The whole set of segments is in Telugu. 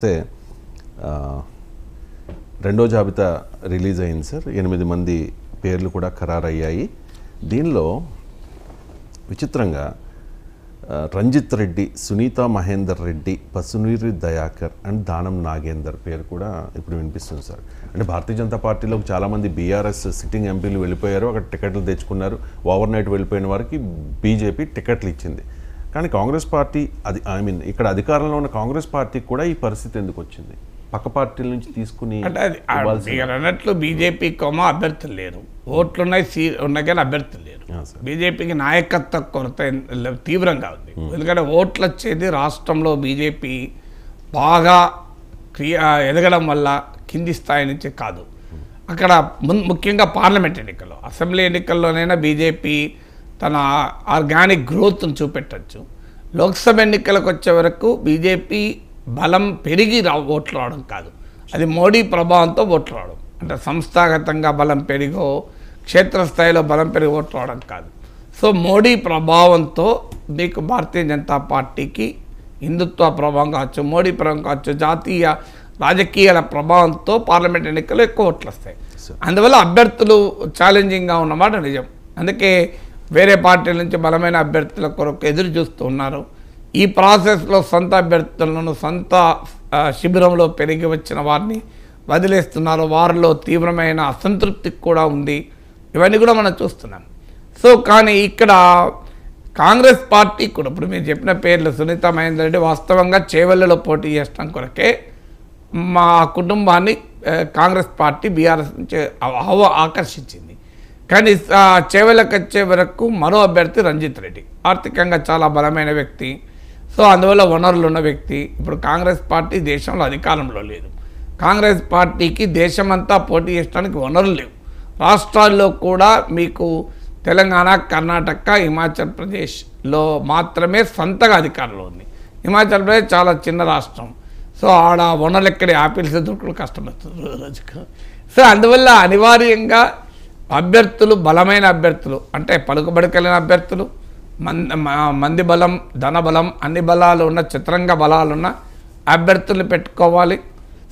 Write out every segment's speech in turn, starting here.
అయితే రెండో జాబితా రిలీజ్ అయింది సార్. 8 మంది పేర్లు కూడా ఖరారయ్యాయి. దీనిలో విచిత్రంగా రంజిత్ రెడ్డి, సునీత మహేందర్ రెడ్డి, పసునూరి దయాకర్ అండ్ దానం నాగేందర్ పేరు కూడా ఇప్పుడు వినిపిస్తుంది సార్. అంటే భారతీయ జనతా పార్టీలో చాలామంది బీఆర్ఎస్ సిట్టింగ్ ఎంపీలు వెళ్ళిపోయారు, అక్కడ టికెట్లు తెచ్చుకున్నారు. ఓవర్ నైట్ వెళ్ళిపోయిన వారికి బీజేపీ టికెట్లు ఇచ్చింది. కానీ కాంగ్రెస్ పార్టీ ఇక్కడ అధికారంలో ఉన్న కాంగ్రెస్ పార్టీకి కూడా ఈ పరిస్థితి ఎందుకు వచ్చింది? పక్క పార్టీల నుంచి తీసుకుని అన్నట్లు బీజేపీ అభ్యర్థులు లేరు, ఓట్లు ఉన్నాయి కానీ అభ్యర్థులు లేరు. బీజేపీకి నాయకత్వ కొరత తీవ్రంగా ఉంది. ఎందుకంటే ఓట్లు వచ్చేది రాష్ట్రంలో బీజేపీ బాగా ఎదగడం వల్ల కింది స్థాయి నుంచి కాదు. అక్కడ ముఖ్యంగా పార్లమెంట్ ఎన్నికల్లో, అసెంబ్లీ ఎన్నికల్లోనైనా బీజేపీ తన ఆర్గానిక్ గ్రోత్ను చూపెట్టచ్చు. లోక్సభ ఎన్నికలకు వచ్చే వరకు బీజేపీ బలం పెరిగి ఓట్లు రావడం కాదు, అది మోడీ ప్రభావంతో ఓట్లు రావడం. అంటే సంస్థాగతంగా బలం పెరిగో క్షేత్రస్థాయిలో బలం పెరిగి ఓట్లు రావడం కాదు. సో మోడీ ప్రభావంతో మీకు భారతీయ జనతా పార్టీకి హిందుత్వ ప్రభావం కావచ్చు, మోడీ ప్రభావం కావచ్చు, జాతీయ రాజకీయాల ప్రభావంతో పార్లమెంట్ ఎన్నికల్లో ఎక్కువ ఓట్లు వస్తాయి. అందువల్ల అభ్యర్థులు ఛాలెంజింగ్గా ఉన్నమాట నిజం. అందుకే వేరే పార్టీల నుంచి బలమైన అభ్యర్థుల కొరకు ఎదురు చూస్తూ ఉన్నారు. ఈ ప్రాసెస్లో సొంత అభ్యర్థులను సొంత శిబిరంలో పెరిగి వచ్చిన వారిని వదిలేస్తున్నారు. వారిలో తీవ్రమైన అసంతృప్తి కూడా ఉంది. ఇవన్నీ కూడా మనం చూస్తున్నాం. సో కానీ ఇక్కడ కాంగ్రెస్ పార్టీ కూడా ఇప్పుడు మీరు చెప్పిన పేర్లు సునీత మహేందర్ రెడ్డి వాస్తవంగా చేవెళ్లలో పోటీ చేయడం కొరకే మా కుటుంబాన్ని కాంగ్రెస్ పార్టీ బీఆర్ఎస్ నుంచి ఆకర్షించింది. కానీ చేవెళ్ళకి వచ్చే వరకు మరో అభ్యర్థి రంజిత్ రెడ్డి ఆర్థికంగా చాలా బలమైన వ్యక్తి. సో అందువల్ల వనరులు ఉన్న వ్యక్తి. ఇప్పుడు కాంగ్రెస్ పార్టీ దేశంలో అధికారంలో లేదు. కాంగ్రెస్ పార్టీకి దేశమంతా పోటీ చేయడానికి వనరులు లేవు. రాష్ట్రాల్లో కూడా మీకు తెలంగాణ, కర్ణాటక, హిమాచల్ ప్రదేశ్లో మాత్రమే సొంతగా అధికారంలో ఉంది. హిమాచల్ ప్రదేశ్ చాలా చిన్న రాష్ట్రం. సో ఆడ వనరులు ఎక్కడ యాపిల్స్ దొరకడం కష్టం వస్తుంది రోజుకు. సో అందువల్ల అనివార్యంగా అభ్యర్థులు బలమైన అభ్యర్థులు అంటే పలుకుబడి కలిగిన అభ్యర్థులు, మంది బలం, ధన బలం, అన్ని బలాలు ఉన్న చతురంగ బలాలున్న అభ్యర్థులు పెట్టుకోవాలి.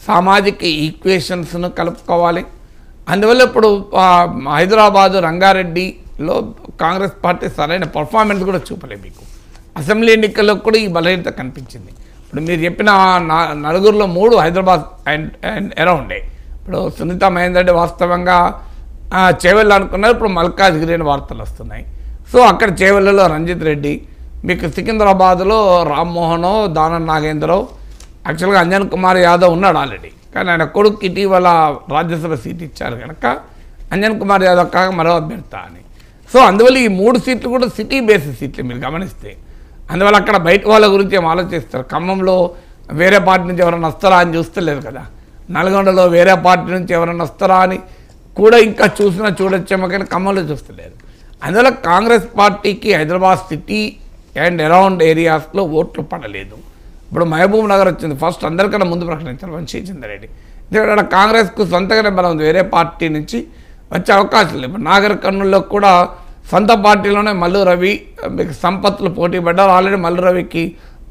సామాజిక ఈక్వేషన్స్ను కలుపుకోవాలి. అందువల్ల ఇప్పుడు హైదరాబాదు రంగారెడ్డిలో కాంగ్రెస్ పార్టీ సరైన పర్ఫార్మెన్స్ కూడా చూపలేదు. మీకు అసెంబ్లీ ఎన్నికల్లో కూడా ఈ బలహీనత కనిపించింది. ఇప్పుడు మీరు చెప్పిన నలుగురిలో 3 హైదరాబాద్ అండ్ అరౌండే. ఇప్పుడు సునీత మహేందర్ రెడ్డి వాస్తవంగా చేవెళ్ళ అనుకున్నారు, ఇప్పుడు మల్కాజ్గిరి అని వార్తలు వస్తున్నాయి. సో అక్కడ చేవెళ్ళలో రంజిత్ రెడ్డి, మీకు సికింద్రాబాద్లో రామ్మోహనో, దానం నాగేంద్రో, యాక్చువల్గా అంజన్ కుమార్ యాదవ్ ఉన్నాడు ఆల్రెడీ. కానీ ఆయన కొడుకు ఇటీవల రాజ్యసభ సీట్ ఇచ్చారు కనుక అంజన్ కుమార్ యాదవ్ కాక మరో అభ్యర్థి అని. సో అందువల్ల ఈ 3 సీట్లు కూడా సిటీ బేసిస్ సీట్లు మీరు గమనిస్తే. అందువల్ల అక్కడ బయట వాళ్ళ గురించి ఏం ఆలోచిస్తారు. ఖమ్మంలో వేరే పార్టీ నుంచి ఎవరైనా వస్తారా అని చూస్తలేదు కదా. నల్గొండలో వేరే పార్టీ నుంచి ఎవరైనా వస్తారా అని కూడా ఇంకా చూడొచ్చేమో కానీ ఖమ్మంలో చూస్తలేదు. అందువల్ల కాంగ్రెస్ పార్టీకి హైదరాబాద్ సిటీ అండ్ అరౌండ్ ఏరియాస్లో ఓట్లు పడలేదు. ఇప్పుడు మహబూబ్ నగర్ వచ్చింది ఫస్ట్, అందరికన్నా ముందు ప్రకటించారు వంశీ చంద్రారెడ్డి. ఎందుకంటే కాంగ్రెస్కు సొంతగానే బలం ఉంది, వేరే పార్టీ నుంచి వచ్చే అవకాశం లేదు. ఇప్పుడు నాగర్ కర్నూలులో కూడా సొంత పార్టీలోనే మల్లు రవి, మీకు సంపత్తులు పోటీ పడ్డారు. ఆల్రెడీ మల్లు రవికి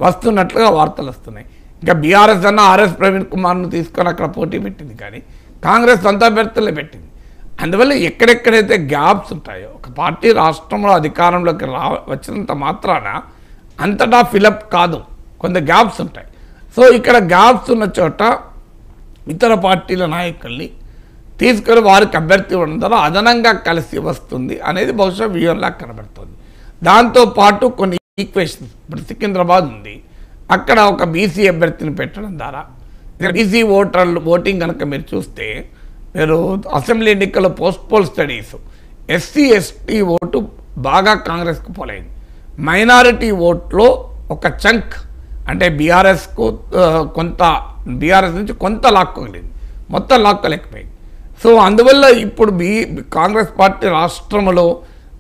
వస్తున్నట్లుగా వార్తలు వస్తున్నాయి. ఇంకా బీఆర్ఎస్ అన్న ఆర్ఎస్ ప్రవీణ్ కుమార్ను తీసుకొని అక్కడ పోటీ పెట్టింది, కానీ కాంగ్రెస్ సొంత అభ్యర్థులే పెట్టింది. అందువల్ల ఎక్కడెక్కడైతే గ్యాప్స్ ఉంటాయో, ఒక పార్టీ రాష్ట్రంలో అధికారంలోకి వచ్చినంత మాత్రాన అంతటా ఫిలప్ కాదు, కొంత గ్యాప్స్ ఉంటాయి. సో ఇక్కడ గ్యాప్స్ ఉన్న చోట ఇతర పార్టీల నాయకుల్ని తీసుకొని వారికి అభ్యర్థి ఇవ్వడం ద్వారా అదనంగా కలిసి వస్తుంది అనేది బహుశా వ్యూహంలా కనబడుతుంది. దాంతోపాటు కొన్ని ఈక్వేషన్స్, ఇప్పుడు సికింద్రాబాద్ ఉంది, అక్కడ ఒక బీసీ అభ్యర్థిని పెట్టడం ద్వారా బీసీ ఓటింగ్ కనుక మీరు చూస్తే, మీరు అసెంబ్లీ ఎన్నికల్లో poll studies SC ST vote బాగా కాంగ్రెస్కు పోలేదు. మైనారిటీ ఓట్లో ఒక చంక్ అంటే బీఆర్ఎస్కు కొంత, బీఆర్ఎస్ నుంచి కొంత లాక్కోగలిగింది, మొత్తం లాక్కోలేకపోయింది. సో అందువల్ల ఇప్పుడు కాంగ్రెస్ పార్టీ రాష్ట్రంలో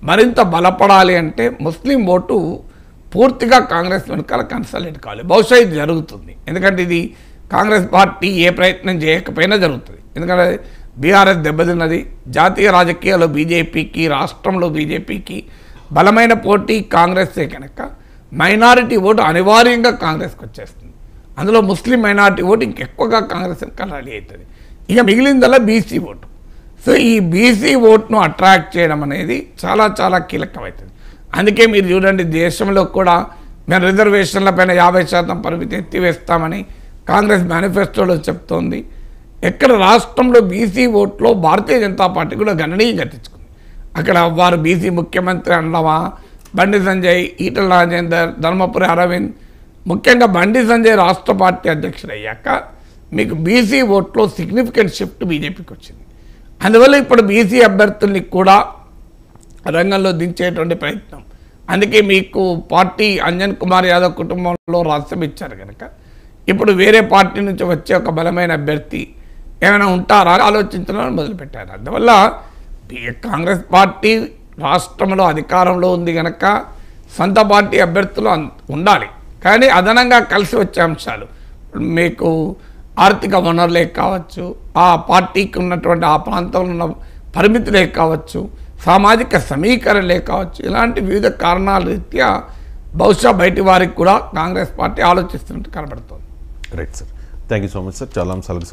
మరింత బలపడాలి అంటే ముస్లిం ఓటు పూర్తిగా కాంగ్రెస్ వెనకాల కన్సల్టేట్ కావాలి. బహుశా ఇది జరుగుతుంది, ఎందుకంటే ఇది కాంగ్రెస్ పార్టీ ఏ ప్రయత్నం చేయకపోయినా జరుగుతుంది. ఎందుకంటే బీఆర్ఎస్ దెబ్బతిన్నది, జాతీయ రాజకీయాల్లో బీజేపీకి, రాష్ట్రంలో బీజేపీకి బలమైన పోటీ కాంగ్రెసే కనుక మైనారిటీ ఓటు అనివార్యంగా కాంగ్రెస్కి వచ్చేస్తుంది. అందులో ముస్లిం మైనార్టీ ఓటు ఇంకెక్కువగా కాంగ్రెస్ రెడీ అవుతుంది. ఇక మిగిలిందల్లా బీసీ ఓటు. సో ఈ బీసీ ఓట్ను అట్రాక్ట్ చేయడం అనేది చాలా చాలా కీలకమవుతుంది. అందుకే మీరు చూడండి, దేశంలో కూడా మేము రిజర్వేషన్ల పైన 50% పరిమితి ఎత్తివేస్తామని కాంగ్రెస్ మేనిఫెస్టోలో చెప్తోంది. ఎక్కడ రాష్ట్రంలో బీసీ ఓట్లో భారతీయ జనతా పార్టీ కూడా గణనీయంగా తెచ్చుకుంది. అక్కడ వారు బీసీ ముఖ్యమంత్రి అనడమా, బండి సంజయ్, ఈటల రాజేందర్, ధర్మపురి అరవింద్, ముఖ్యంగా బండి సంజయ్ రాష్ట్ర పార్టీ అధ్యక్షుడు అయ్యాక మీకు బీసీ ఓట్లో సిగ్నిఫికెంట్ షిఫ్ట్ బీజేపీకి వచ్చింది. అందువల్ల ఇప్పుడు బీసీ అభ్యర్థుల్ని కూడా రంగంలో దించేటువంటి ప్రయత్నం. అందుకే మీకు పార్టీ అంజన్ కుమార్ యాదవ్ కుటుంబంలో రాష్ట్రం ఇచ్చారు కనుక ఇప్పుడు వేరే పార్టీ నుంచి వచ్చే ఒక బలమైన అభ్యర్థి ఏమైనా ఉంటారా ఆలోచించడం మొదలుపెట్టారు. అందువల్ల కాంగ్రెస్ పార్టీ రాష్ట్రంలో అధికారంలో ఉంది కనుక సొంత పార్టీ అభ్యర్థులు ఉండాలి, కానీ అదనంగా కలిసి వచ్చే అంశాలు మీకు ఆర్థిక వనరులే కావచ్చు, ఆ పార్టీకి ఉన్నటువంటి ఆ ప్రాంతంలో ఉన్న పరిమితులే కావచ్చు, సామాజిక సమీకరణలే కావచ్చు, ఇలాంటి వివిధ కారణాల రీత్యా బహుశా బయటి వారికి కూడా కాంగ్రెస్ పార్టీ ఆలోచిస్తున్నట్టు కనబడుతుంది. Right sir, thank you so much sir. చాలా అంశాలకు